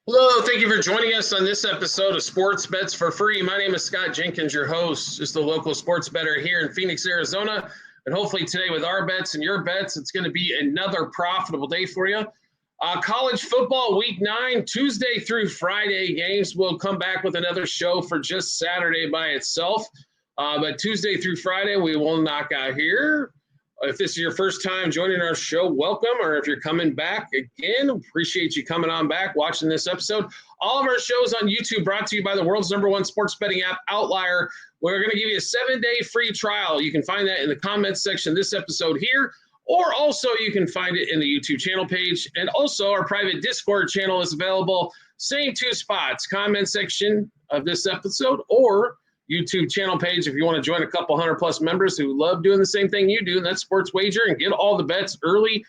Hello, thank you for joining us on this episode of Sports Bets for Free. My name is Scott Jenkins, your host, just a local sports bettor here in Phoenix, Arizona. And hopefully today with our bets and your bets, it's going to be another profitable day for you. College football week 9, Tuesday through Friday games. We'll come back with another show for just Saturday by itself. But Tuesday through Friday, we will knock out here. If this is your first time joining our show, welcome. Or if you're coming back again, appreciate you coming on back, watching this episode. All of our shows on YouTube brought to you by the world's #1 sports betting app, Outlier. We're going to give you a 7-day free trial. You can find that in the comments section of this episode here, or also you can find it in the YouTube channel page. And also our private Discord channel is available. Same two spots, comment section of this episode or YouTube channel page if you want to join a couple hundred plus members who love doing the same thing you do, and that's sports wager, and get all the bets early.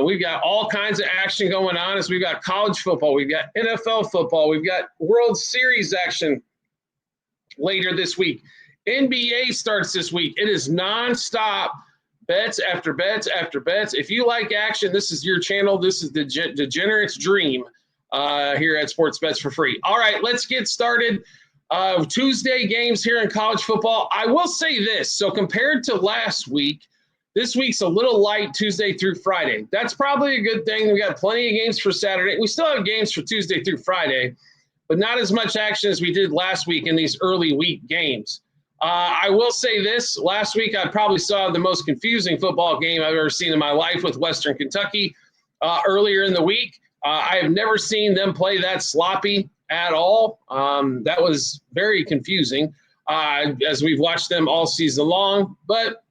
We've got all kinds of action going on as we've got college football, we've got NFL football, we've got World Series action later this week. NBA starts this week. It is nonstop bets after bets after bets. If you like action, this is your channel. This is the Degenerate's dream here at Sports Bets for Free. All right, let's get started. Tuesday games here in college football. I will say this. So compared to last week, this week's a little light Tuesday through Friday. That's probably a good thing. We got plenty of games for Saturday. We still have games for Tuesday through Friday, but not as much action as we did last week in these early week games. I will say this. Last week, I probably saw the most confusing football game I've ever seen in my life with Western Kentucky earlier in the week. I have never seen them play that sloppy at all. That was very confusing as we've watched them all season long. But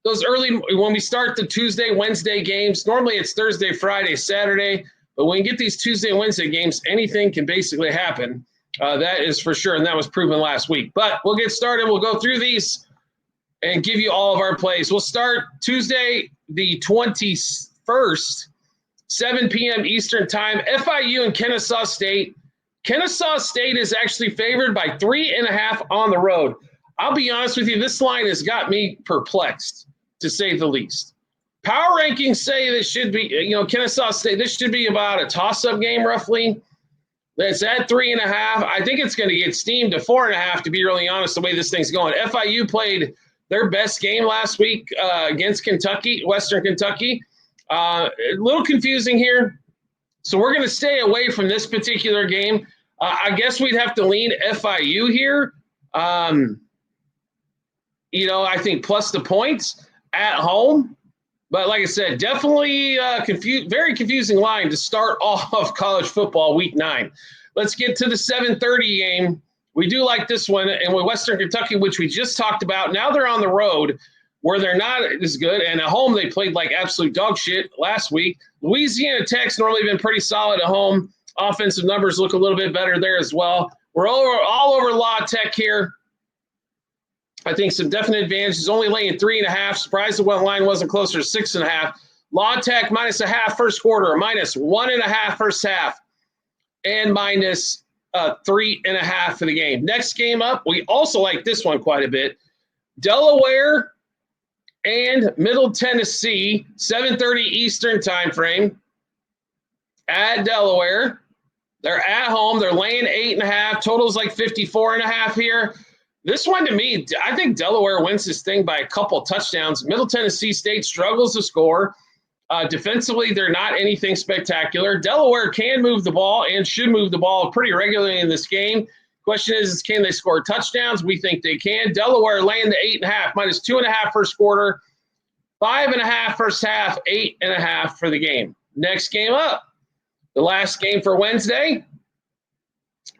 those early, when we start the Tuesday, Wednesday games, normally it's Thursday, Friday, Saturday. But when you get these Tuesday and Wednesday games, anything can basically happen. That is for sure, and that was proven last week. But we'll get started. We'll go through these and give you all of our plays. We'll start Tuesday, the 21st, 7 p.m. Eastern time, FIU and Kennesaw State. Kennesaw State is actually favored by 3.5 on the road. I'll be honest with you, this line has got me perplexed, to say the least. Power rankings say this should be, Kennesaw State, this should be about a toss-up game roughly. It's at 3.5. I think it's going to get steamed to 4.5, to be really honest, the way this thing's going. FIU played their best game last week against Kentucky, Western Kentucky. A little confusing here. So we're going to stay away from this particular game. I guess we'd have to lean FIU here. I think plus the points at home. But like I said, definitely very confusing line to start off college football week 9. Let's get to the 7:30 game. We do like this one. And with Western Kentucky, which we just talked about, now they're on the road where they're not as good. And at home, they played like absolute dog shit last week. Louisiana Tech's normally been pretty solid at home. Offensive numbers look a little bit better there as well. We're all over La Tech here. I think some definite advantages. Only laying 3.5. Surprised the line wasn't closer to 6.5. La Tech minus a half first quarter, minus 1.5 first half, and minus 3.5 for the game. Next game up, we also like this one quite a bit. Delaware and Middle Tennessee, 7:30 Eastern time frame at Delaware. They're at home. They're laying 8.5. Total's like 54.5 here. This one, to me, I think Delaware wins this thing by a couple touchdowns. Middle Tennessee State struggles to score. Defensively, they're not anything spectacular. Delaware can move the ball and should move the ball pretty regularly in this game. Question is can they score touchdowns? We think they can. Delaware laying the 8.5, minus 2.5 first quarter, 5.5 first half, 8.5 for the game. Next game up, the last game for Wednesday,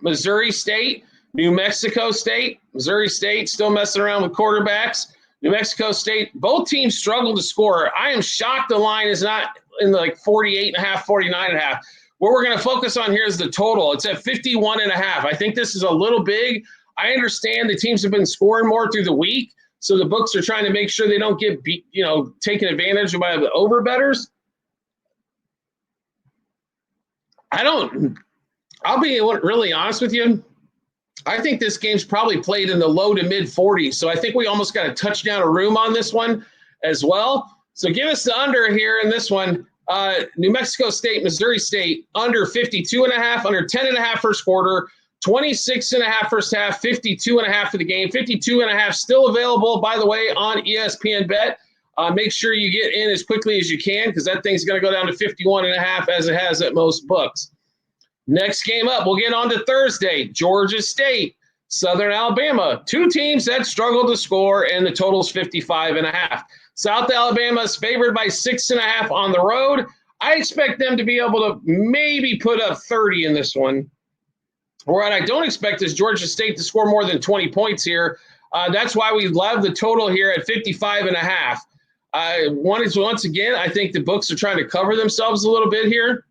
Missouri State, New Mexico State. Missouri State still messing around with quarterbacks. New Mexico State, both teams struggle to score. I am shocked the line is not in the 48.5, 49.5. What we're going to focus on here is the total. It's at 51.5. I think this is a little big. I understand the teams have been scoring more through the week, so the books are trying to make sure they don't get taken advantage of by the over bettors. I'll be really honest with you. I think this game's probably played in the low to mid 40s. So I think we almost got a touchdown of room on this one as well. So give us the under here in this one. New Mexico State, Missouri State, under 52.5, under 10.5 first quarter, 26.5 first half, 52.5 for the game. 52.5 still available, by the way, on ESPN Bet. Make sure you get in as quickly as you can because that thing's going to go down to 51.5 as it has at most books. Next game up, we'll get on to Thursday. Georgia State, Southern Alabama. Two teams that struggle to score, and the total's 55.5. South Alabama is favored by 6.5 on the road. I expect them to be able to maybe put up 30 in this one. What I don't expect is Georgia State to score more than 20 points here. That's why we love the total here at 55.5. Once again, I think the books are trying to cover themselves a little bit here.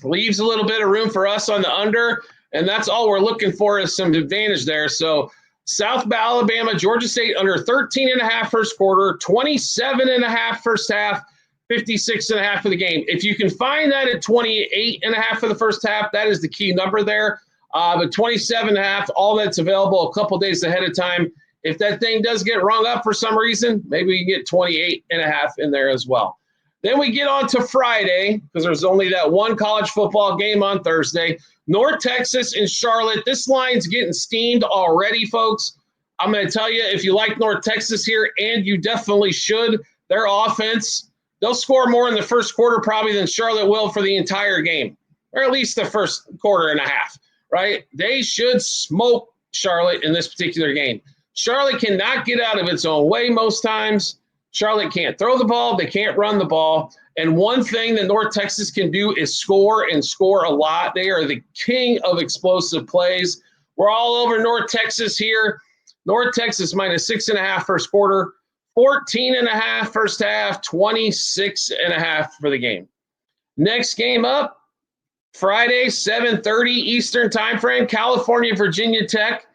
Leaves a little bit of room for us on the under, and that's all we're looking for is some advantage there. So South Alabama, Georgia State under 13.5 first quarter, 27.5 first half, 56.5 for the game. If you can find that at 28.5 for the first half, that is the key number there. But 27.5, all that's available a couple days ahead of time. If that thing does get rung up for some reason, maybe you can get 28.5 in there as well. Then we get on to Friday because there's only that one college football game on Thursday. North Texas and Charlotte. This line's getting steamed already, folks. I'm going to tell you, if you like North Texas here, and you definitely should, their offense, they'll score more in the first quarter probably than Charlotte will for the entire game, or at least the first quarter and a half, right? They should smoke Charlotte in this particular game. Charlotte cannot get out of its own way most times. Charlotte can't throw the ball. They can't run the ball. And one thing that North Texas can do is score and score a lot. They are the king of explosive plays. We're all over North Texas here. North Texas minus 6.5 first quarter, 14.5 first half, 26.5 for the game. Next game up, Friday, 7:30 Eastern time frame, California, Virginia Tech.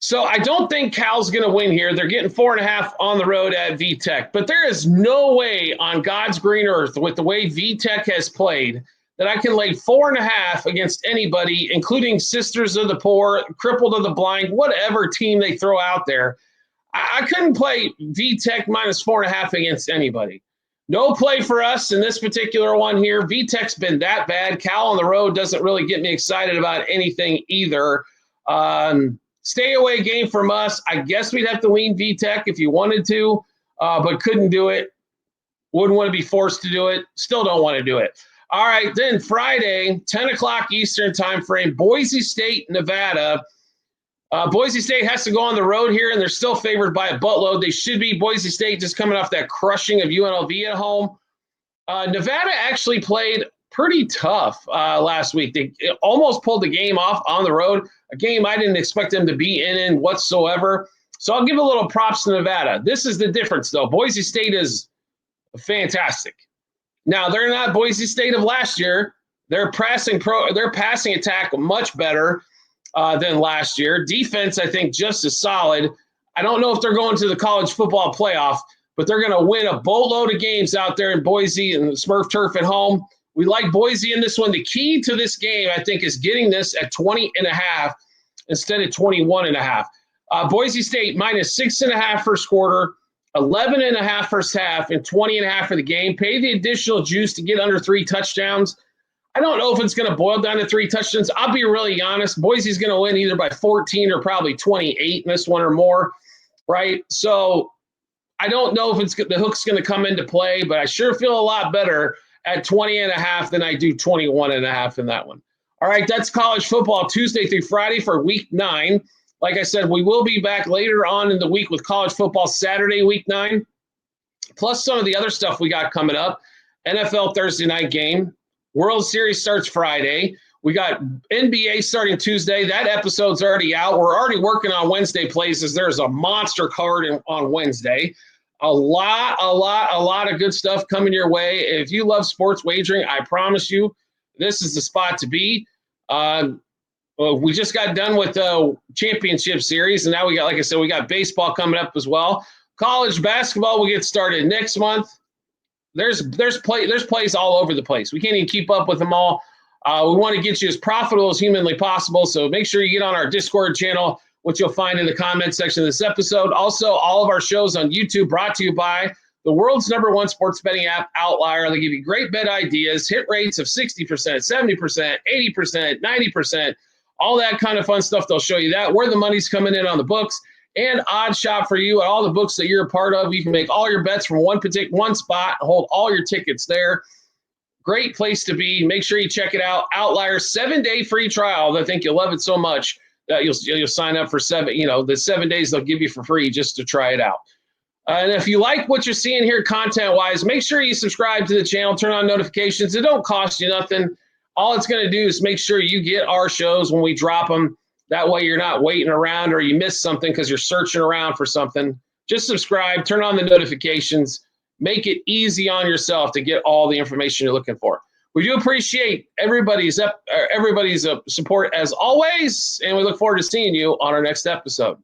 So I don't think Cal's going to win here. They're getting 4.5 on the road at VTech. But there is no way on God's green earth with the way VTech has played that I can lay 4.5 against anybody, including Sisters of the Poor, Crippled of the Blind, whatever team they throw out there. I couldn't play VTech minus 4.5 against anybody. No play for us in this particular one here. VTech's been that bad. Cal on the road doesn't really get me excited about anything either. Stay away game from us. I guess we'd have to lean VTech if you wanted to, but couldn't do it. Wouldn't want to be forced to do it. Still don't want to do it. All right, then Friday, 10 o'clock Eastern time frame, Boise State, Nevada. Boise State has to go on the road here, and they're still favored by a buttload. They should be. Boise State just coming off that crushing of UNLV at home. Nevada actually played pretty tough last week. They almost pulled the game off on the road, a game I didn't expect them to be in whatsoever. So I'll give a little props to Nevada. This is the difference, though. Boise State is fantastic. Now, they're not Boise State of last year. Their passing attack much better than last year. Defense, I think, just as solid. I don't know if they're going to the college football playoff, but they're going to win a boatload of games out there in Boise and the Smurf Turf at home. We like Boise in this one. The key to this game, I think, is getting this at 20.5 instead of 21.5. Boise State minus 6.5 first quarter, 11.5 first half, and 20.5 for the game. Pay the additional juice to get under 3 touchdowns. I don't know if it's going to boil down to 3 touchdowns. I'll be really honest. Boise's going to win either by 14 or probably 28 in this one or more, right? So I don't know if the hook's going to come into play, but I sure feel a lot better at 20.5 than I do 21.5 in that one. All right, that's college football Tuesday through Friday for week 9. Like I said, we will be back later on in the week with college football Saturday, week 9, plus some of the other stuff we got coming up. NFL Thursday night game. World Series starts Friday. We got NBA starting Tuesday. That episode's already out. We're already working on Wednesday plays as there's a monster card on Wednesday. A lot of good stuff coming your way. If you love sports wagering, I promise you, this is the spot to be. We just got done with the championship series, and now we got, like I said, we got baseball coming up as well. College basketball will get started next month. There's plays all over the place. We can't even keep up with them all. We want to get you as profitable as humanly possible, so make sure you get on our Discord channel, which you'll find in the comment section of this episode. Also, all of our shows on YouTube brought to you by the world's #1 sports betting app, Outlier. They give you great bet ideas, hit rates of 60%, 70%, 80%, 90%, all that kind of fun stuff. They'll show you that, where the money's coming in on the books, and odd shop for you at all the books that you're a part of. You can make all your bets from one spot, hold all your tickets there. Great place to be. Make sure you check it out. Outlier 7-day free trial. I think you'll love it so much that you'll sign up for the 7 days they'll give you for free just to try it out. And if you like what you're seeing here content-wise, make sure you subscribe to the channel, turn on notifications. It don't cost you nothing. All it's going to do is make sure you get our shows when we drop them. That way you're not waiting around or you miss something because you're searching around for something. Just subscribe, turn on the notifications. Make it easy on yourself to get all the information you're looking for. We do appreciate everybody's support as always, and we look forward to seeing you on our next episode.